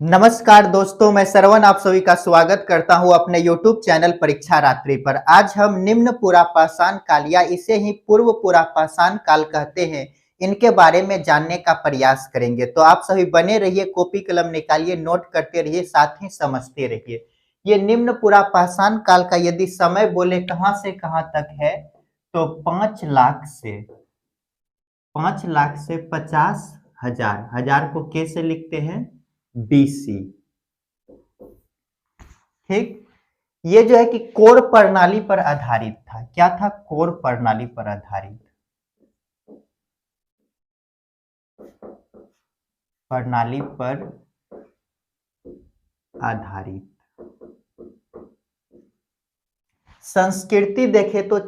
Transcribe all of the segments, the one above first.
नमस्कार दोस्तों, मैं श्रवण आप सभी का स्वागत करता हूं अपने YouTube चैनल परीक्षा रात्रि पर। आज हम निम्न पुरापाषाण काल या इसे ही पूर्व पुरापाषाण काल कहते हैं, इनके बारे में जानने का प्रयास करेंगे। तो आप सभी बने रहिए, कॉपी कलम निकालिए, नोट करते रहिए, साथ ही समझते रहिए। ये निम्न पुरापाषाण काल का यदि समय बोले कहाँ से कहाँ तक है, तो 5 लाख से 50,000। हजार को कैसे लिखते हैं? BC। ठीक। ये जो है कि कोर प्रणाली पर आधारित था। क्या था? कोर प्रणाली पर आधारित। प्रणाली पर आधारित संस्कृति देखे तो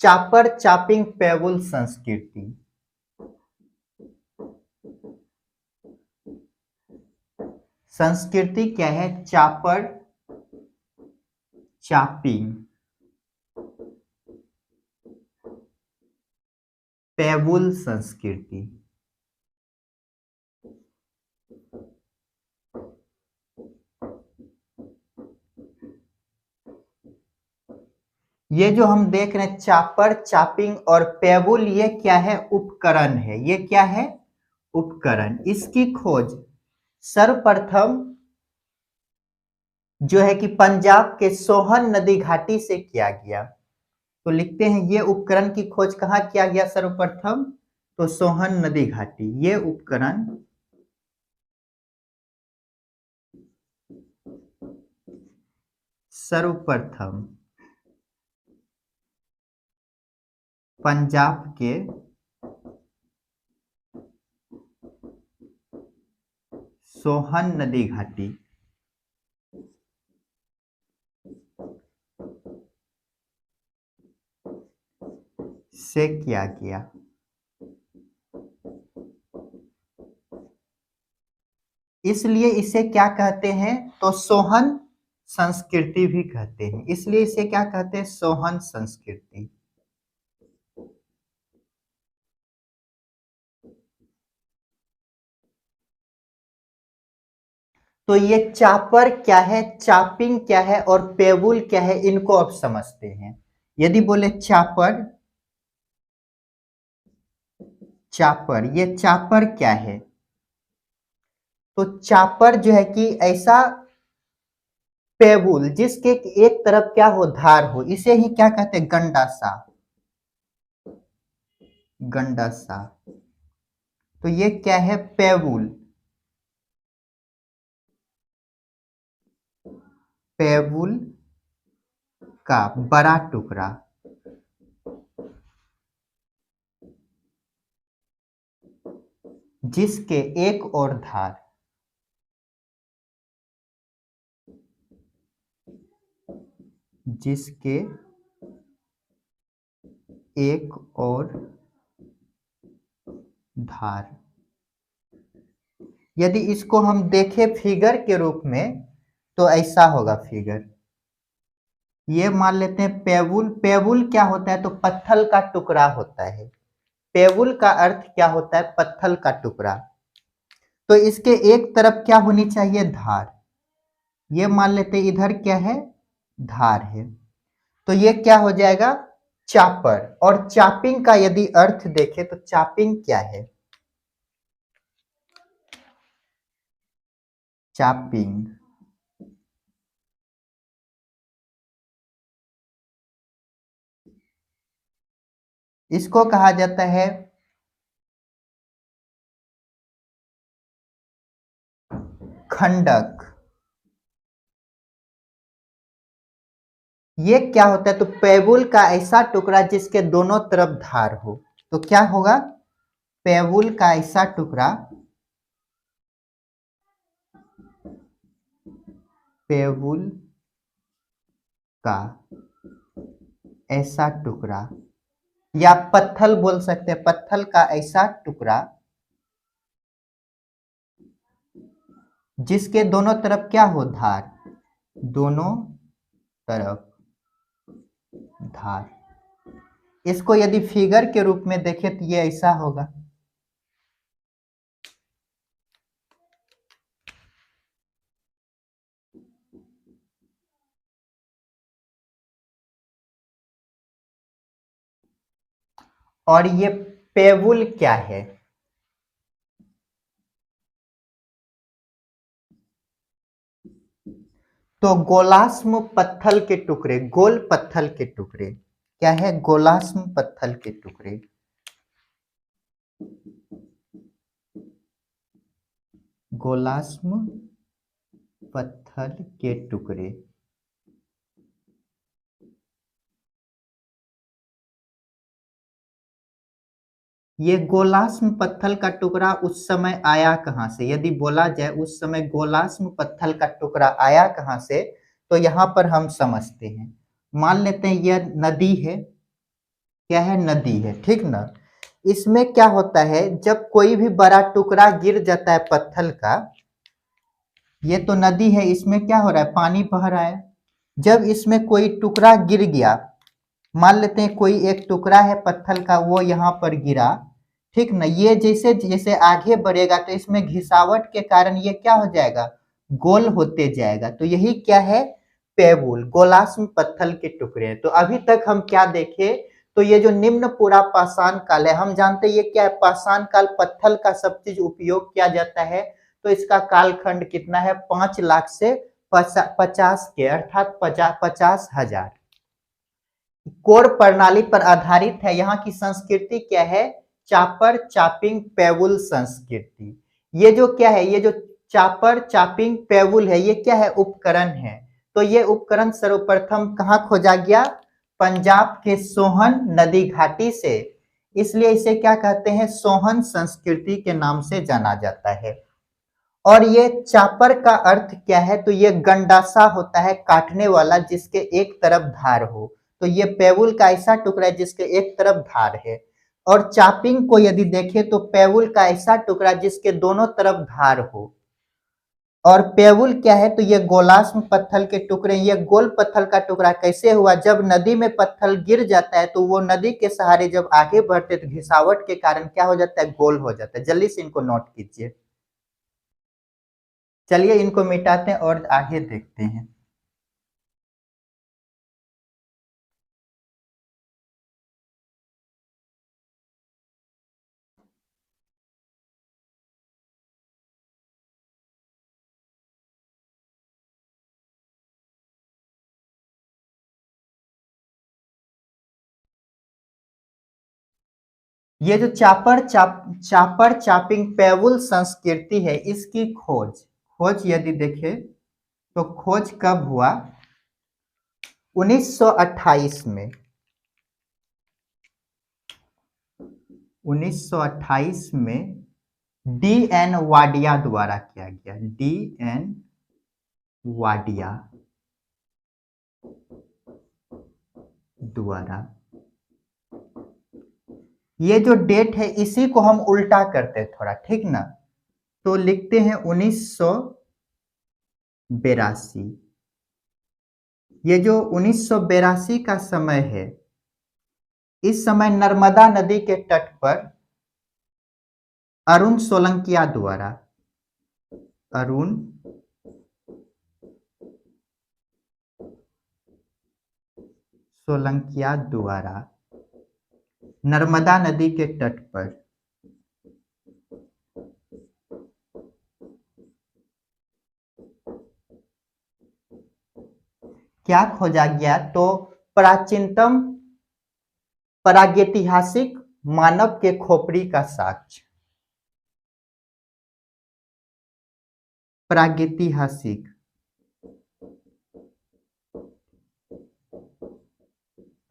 चापर चापिंग पेवुल संस्कृति। संस्कृति क्या है? चापर चापिंग पेवुल संस्कृति। ये जो हम देख रहे हैं चापर चापिंग और पेवुल, ये क्या है? उपकरण है। ये क्या है? उपकरण। इसकी खोज सर्वप्रथम जो है कि पंजाब के सोहन नदी घाटी से किया गया। तो लिखते हैं ये उपकरण की खोज कहाँ किया गया सर्वप्रथम? तो सोहन नदी घाटी। ये उपकरण सर्वप्रथम पंजाब के सोहन नदी घाटी से किया गया। इसलिए इसे क्या कहते हैं? तो सोहन संस्कृति भी कहते हैं। इसलिए इसे क्या कहते हैं? सोहन संस्कृति। तो ये चापर क्या है, चापिंग क्या है और पेवुल क्या है, इनको अब समझते हैं। यदि बोले चापर, चापर, ये चापर क्या है? तो चापर जो है कि ऐसा पेवुल जिसके एक तरफ क्या हो? धार हो, इसे ही क्या कहते हैं? गंडासा। गंडासा। तो ये क्या है? पेवुल। पेवुल का बड़ा टुकड़ा जिसके एक और धार, जिसके एक और धार। यदि इसको हम देखें फिगर के रूप में तो ऐसा होगा फिगर। ये मान लेते हैं पेवुल। पेवुल क्या होता है? तो पत्थर का टुकड़ा होता है। पेवुल का अर्थ क्या होता है? पत्थर का टुकड़ा। तो इसके एक तरफ क्या होनी चाहिए? धार। ये मान लेते हैं इधर क्या है? धार है। तो ये क्या हो जाएगा? चापर। और चापिंग का यदि अर्थ देखें तो चापिंग क्या है? चापिंग इसको कहा जाता है खंडक। ये क्या होता है? तो पेवुल का ऐसा टुकड़ा जिसके दोनों तरफ धार हो। तो क्या होगा? पेवुल का ऐसा टुकड़ा, पेवुल का ऐसा टुकड़ा, या पत्थल बोल सकते हैं, पत्थल का ऐसा टुकड़ा जिसके दोनों तरफ क्या हो? धार। दोनों तरफ धार। इसको यदि फिगर के रूप में देखें तो ये ऐसा होगा। और ये पेवुल क्या है? तो गोलास्म पत्थल के टुकड़े, गोल पत्थल के टुकड़े क्या है? गोलास्म पत्थल के टुकड़े। गोलास्म पत्थल के टुकड़े। ये गोलास्म पत्थल का टुकड़ा उस समय आया कहां से? यदि बोला जाए उस समय गोलास्म पत्थल का टुकड़ा आया कहां से, तो यहां पर हम समझते हैं। मान लेते हैं यह नदी है। क्या है? नदी है, ठीक ना। इसमें क्या होता है, जब कोई भी बड़ा टुकड़ा गिर जाता है पत्थल का, ये तो नदी है, इसमें क्या हो रहा है? पानी बह रहा है। जब इसमें कोई टुकड़ा गिर गया, मान लेते हैं कोई एक टुकड़ा है पत्थर का, वो यहाँ पर गिरा, ठीक ना। ये जैसे जैसे आगे बढ़ेगा तो इसमें घिसावट के कारण ये क्या हो जाएगा? गोल होते जाएगा। तो यही क्या है? पेबुल, गोलास्म पत्थर के टुकड़े हैं। तो अभी तक हम क्या देखे? तो ये जो निम्न पूरा पाषाण काल है, हम जानते हैं ये क्या है? पाषाण काल, पत्थर का सब चीज उपयोग किया जाता है। तो इसका कालखंड कितना है? 5 लाख से 50 के, अर्थात 50,000। कोर प्रणाली पर आधारित है। यहाँ की संस्कृति क्या है? चापर चापिंग पेवुल संस्कृति। ये जो क्या है? ये जो चापर चापिंग पेवुल है, ये क्या है? उपकरण है। तो ये उपकरण सर्वप्रथम कहाँ खोजा गया? पंजाब के सोहन नदी घाटी से। इसलिए इसे क्या कहते हैं? सोहन संस्कृति के नाम से जाना जाता है। और ये चापर का अर्थ क्या है? तो ये गंडासा होता है, काटने वाला, जिसके एक तरफ धार हो। तो ये पेवुल का ऐसा टुकड़ा है जिसके एक तरफ धार है। और चापिंग को यदि देखें तो पेवुल का ऐसा टुकड़ा जिसके दोनों तरफ धार हो। और पेवुल क्या है? तो ये गोलास्म पत्थर के टुकड़े। ये गोल पत्थर का टुकड़ा कैसे हुआ? जब नदी में पत्थर गिर जाता है तो वो नदी के सहारे जब आगे बढ़ते तो घिसावट के कारण क्या हो जाता है? गोल हो जाता है। जल्दी से इनको नोट कीजिए। चलिए इनको मिटाते हैं और आगे देखते हैं। ये जो चापर चापिंग पेवुल संस्कृति है, इसकी खोज खोज यदि देखें तो खोज कब हुआ? 1928 में। 1928 में डी एन वाडिया द्वारा किया गया। डी एन वाडिया द्वारा। ये जो डेट है इसी को हम उल्टा करते हैं थोड़ा, ठीक ना। तो लिखते हैं 1982। ये जो 1982 का समय है, इस समय नर्मदा नदी के तट पर अरुण सोलंकिया द्वारा, अरुण सोलंकिया द्वारा नर्मदा नदी के तट पर क्या खोजा गया? तो प्राचीनतम प्रागैतिहासिक मानव के खोपड़ी का साक्ष्य। प्रागैतिहासिक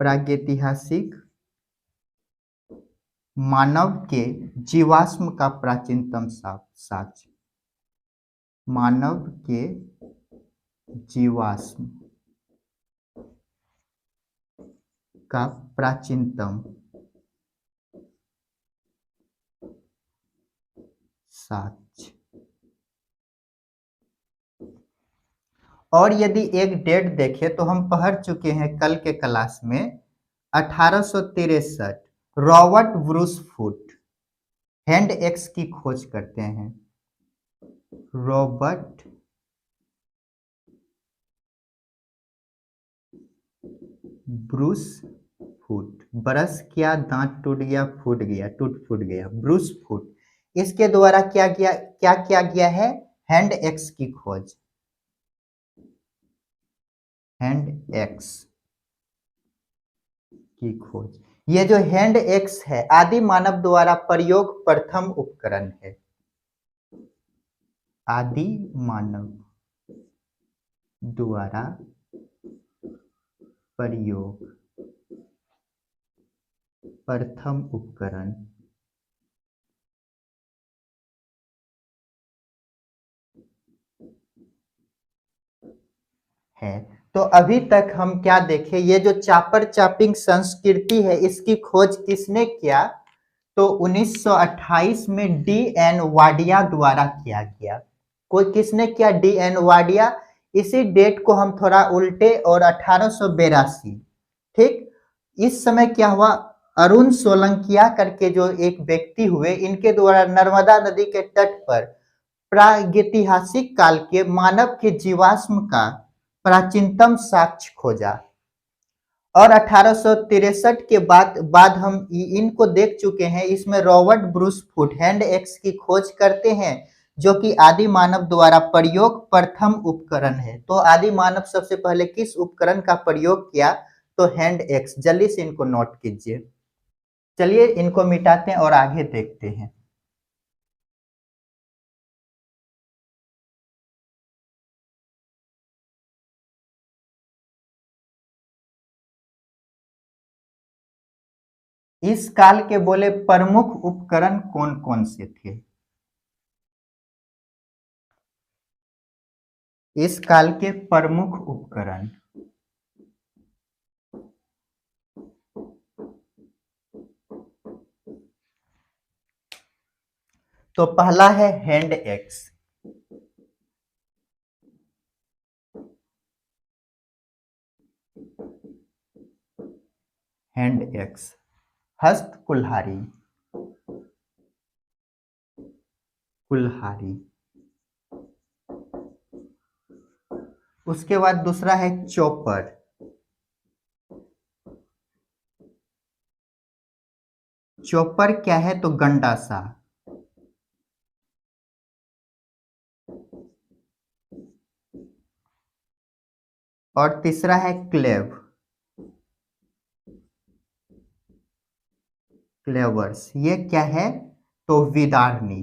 प्रागैतिहासिक मानव के जीवाश्म का प्राचीनतम साक्ष्य। मानव के जीवाश्म का प्राचीनतम साक्ष्य। और यदि एक डेट देखें तो हम पढ़ चुके हैं कल के क्लास में, 1863 Robert Bruce foot hand axe की खोज करते हैं। रॉबर्ट ब्रूस फूट, ब्रश किया दांत टूट गया, फूट गया, टूट फूट गया, ब्रूस फूट। इसके द्वारा क्या किया गया है? हैंड एक्स की खोज, हैंड एक्स की खोज। ये जो हैंड एक्स है आदि मानव द्वारा प्रयोग प्रथम उपकरण है, आदि मानव द्वारा प्रयोग प्रथम उपकरण है। तो अभी तक हम क्या देखें, ये जो चापर चापिंग संस्कृति है इसकी खोज किसने किया? तो 1928 में डी एन वाडिया द्वारा किया गया। कोई किसने किया? D N Wadia. इसी डेट को हम थोड़ा उल्टे और 1882, ठीक, इस समय क्या हुआ, अरुण सोलंकिया करके जो एक व्यक्ति हुए, इनके द्वारा नर्मदा नदी के तट पर प्रागैतिहासिक काल के मानव के जीवाश्म का प्राचीनतम साक्ष्य खोजा। और 1863 के बाद हम इनको देख चुके हैं। इसमें Robert Bruce foot hand axe की खोज करते हैं, जो कि आदि मानव द्वारा प्रयोग प्रथम उपकरण है। तो आदि मानव सबसे पहले किस उपकरण का प्रयोग किया? तो हैंड एक्स। जल्दी से इनको नोट कीजिए। चलिए इनको मिटाते हैं और आगे देखते हैं। इस काल के बोले प्रमुख उपकरण कौन कौन से थे? इस काल के प्रमुख उपकरण, तो पहला है हैंड एक्स, हैंड एक्स। हस्त कुल्हाड़ी, कुल्हाड़ी। उसके बाद दूसरा है चॉपर, चॉपर क्या है? तो गंडासा। और तीसरा है क्लेव, क्लेवर्स। ये क्या है? तो विदारनी।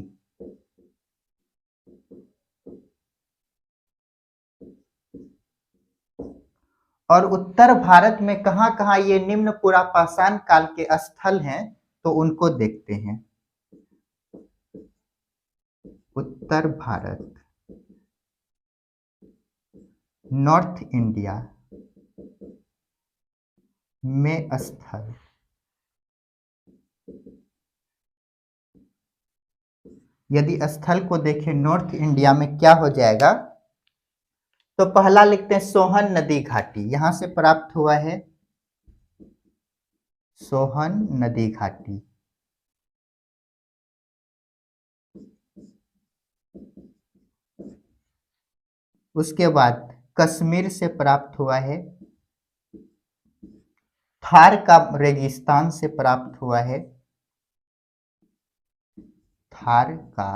और उत्तर भारत में कहां कहां ये निम्न पुरापाषाण काल के स्थल हैं, तो उनको देखते हैं। उत्तर भारत, नॉर्थ इंडिया में स्थल, यदि स्थल को देखें नॉर्थ इंडिया में क्या हो जाएगा? तो पहला लिखते हैं सोहन नदी घाटी, यहां से प्राप्त हुआ है सोहन नदी घाटी। उसके बाद कश्मीर से प्राप्त हुआ है, थार का रेगिस्तान से प्राप्त हुआ है, थार का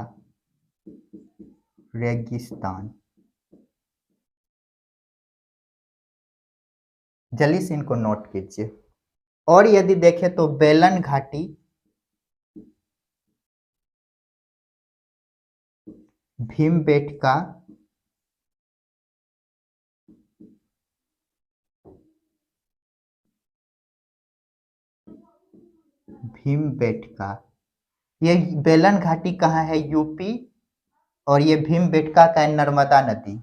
रेगिस्तान। जल्दी से इनको नोट कीजिए। और यदि देखें तो बेलन घाटी, भीमबेटका, भीमबेटका। ये बेलन घाटी कहाँ है? यूपी। और ये भीमबेटका का है नर्मदा नदी।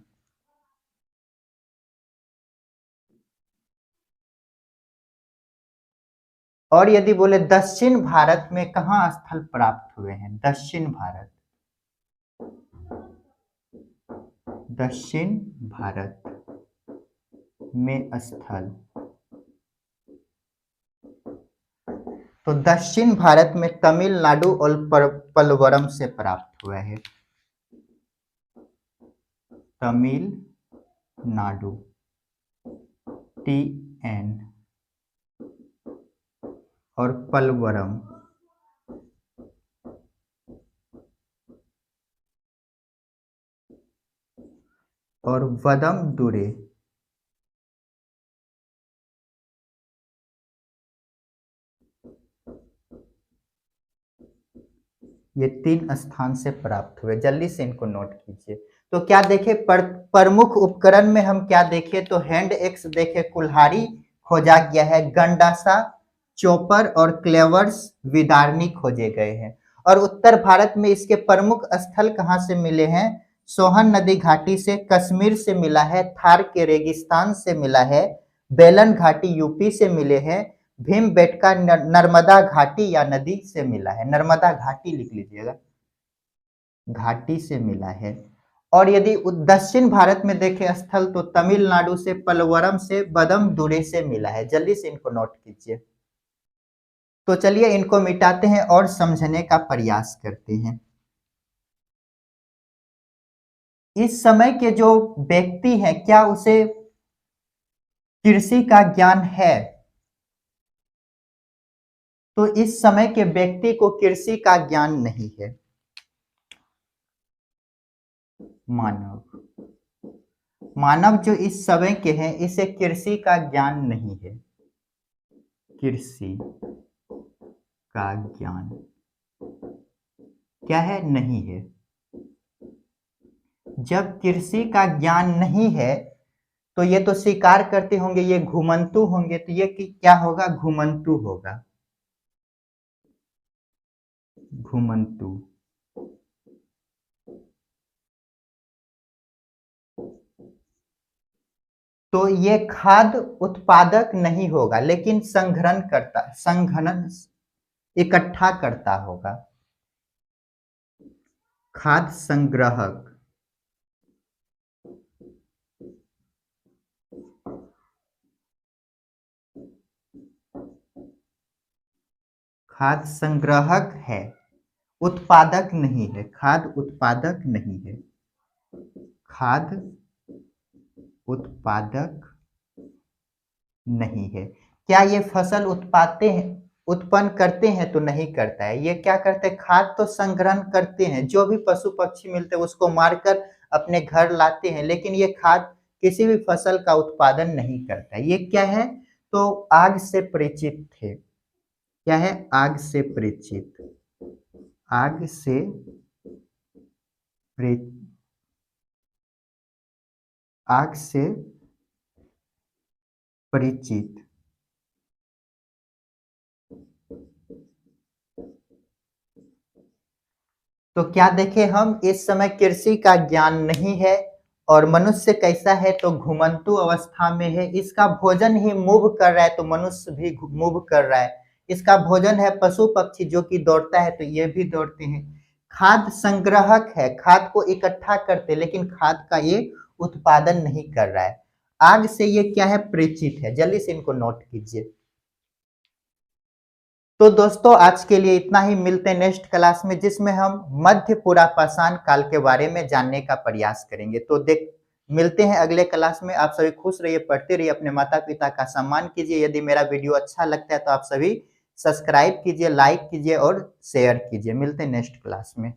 और यदि बोले दक्षिण भारत में कहाँ स्थल प्राप्त हुए हैं? दक्षिण भारत, दक्षिण भारत में स्थल, तो दक्षिण भारत में तमिलनाडु और पलवरम से प्राप्त हुआ है, तमिलनाडु, TN। और पलवरम और वदम दुरे। ये 3 स्थान से प्राप्त हुए, जल्दी से इनको नोट कीजिए। तो क्या देखे, प्रमुख उपकरण में हम क्या देखे, तो हैंड एक्स देखे, कुल्हाड़ी खोजा गया है, गंडासा, चोपर और क्लेवर्स विदारनी खोजे गए हैं। और उत्तर भारत में इसके प्रमुख स्थल कहाँ से मिले हैं, सोहन नदी घाटी से, कश्मीर से मिला है, थार के रेगिस्तान से मिला है, बेलन घाटी यूपी से मिले हैं, भीमबेटका नर्मदा घाटी या नदी से मिला है, नर्मदा घाटी लिख लीजिएगा, घाटी से मिला है। और यदि दक्षिण भारत में देखें स्थल, तो तमिलनाडु से, पलवरम से, बदम दुरे से मिला है। जल्दी से इनको नोट कीजिए। तो चलिए इनको मिटाते हैं और समझने का प्रयास करते हैं। इस समय के जो व्यक्ति हैं, क्या उसे कृषि का ज्ञान है? तो इस समय के व्यक्ति को कृषि का ज्ञान नहीं है। मानव जो इस समय के हैं, इसे कृषि का ज्ञान नहीं है। कृषि का ज्ञान क्या है, नहीं है। जब कृषि का ज्ञान नहीं है, तो ये तो स्वीकार करते होंगे ये घुमंतु होंगे, तो ये क्या होगा, घुमंतु होगा, घुमंतु। तो ये खाद्य उत्पादक नहीं होगा, लेकिन संघनन करता, संघनन इकट्ठा करता होगा, खाद्य संग्राहक। खाद्य संग्राहक है, उत्पादक नहीं है, खाद्य उत्पादक नहीं है, खाद्य उत्पादक नहीं है। क्या ये फसल उत्पन्न करते हैं? तो नहीं करता है। ये क्या करते हैं, खाद्य तो संग्रहण करते हैं, जो भी पशु पक्षी मिलते हैं उसको मारकर अपने घर लाते हैं, लेकिन ये खाद्य किसी भी फसल का उत्पादन नहीं करता है। ये क्या है, तो आग से परिचित थे। क्या है, आग से परिचित, आग से आग से परिचित। तो क्या देखें हम, इस समय कृषि का ज्ञान नहीं है, और मनुष्य कैसा है, तो घुमंतु अवस्था में है। इसका भोजन ही मूव कर रहा है, तो मनुष्य भी मूव कर रहा है। इसका भोजन है पशु पक्षी जो कि दौड़ता है, तो ये भी दौड़ते हैं। खाद्य संग्राहक है, खाद्य को इकट्ठा करते, लेकिन खाद्य का ये उत्पादन नहीं कर रहा है। आग से ये क्या है, परिचित है। जल्दी से इनको नोट कीजिए। तो दोस्तों आज के लिए इतना ही, मिलते हैं नेक्स्ट क्लास में, जिसमें हम मध्य पुरापाषाण काल के बारे में जानने का प्रयास करेंगे। तो मिलते हैं अगले क्लास में। आप सभी खुश रहिए, पढ़ते रहिए, अपने माता पिता का सम्मान कीजिए। यदि मेरा वीडियो अच्छा लगता है तो आप सभी सब्सक्राइब कीजिए, लाइक कीजिए और शेयर कीजिए। मिलते हैं नेक्स्ट क्लास में।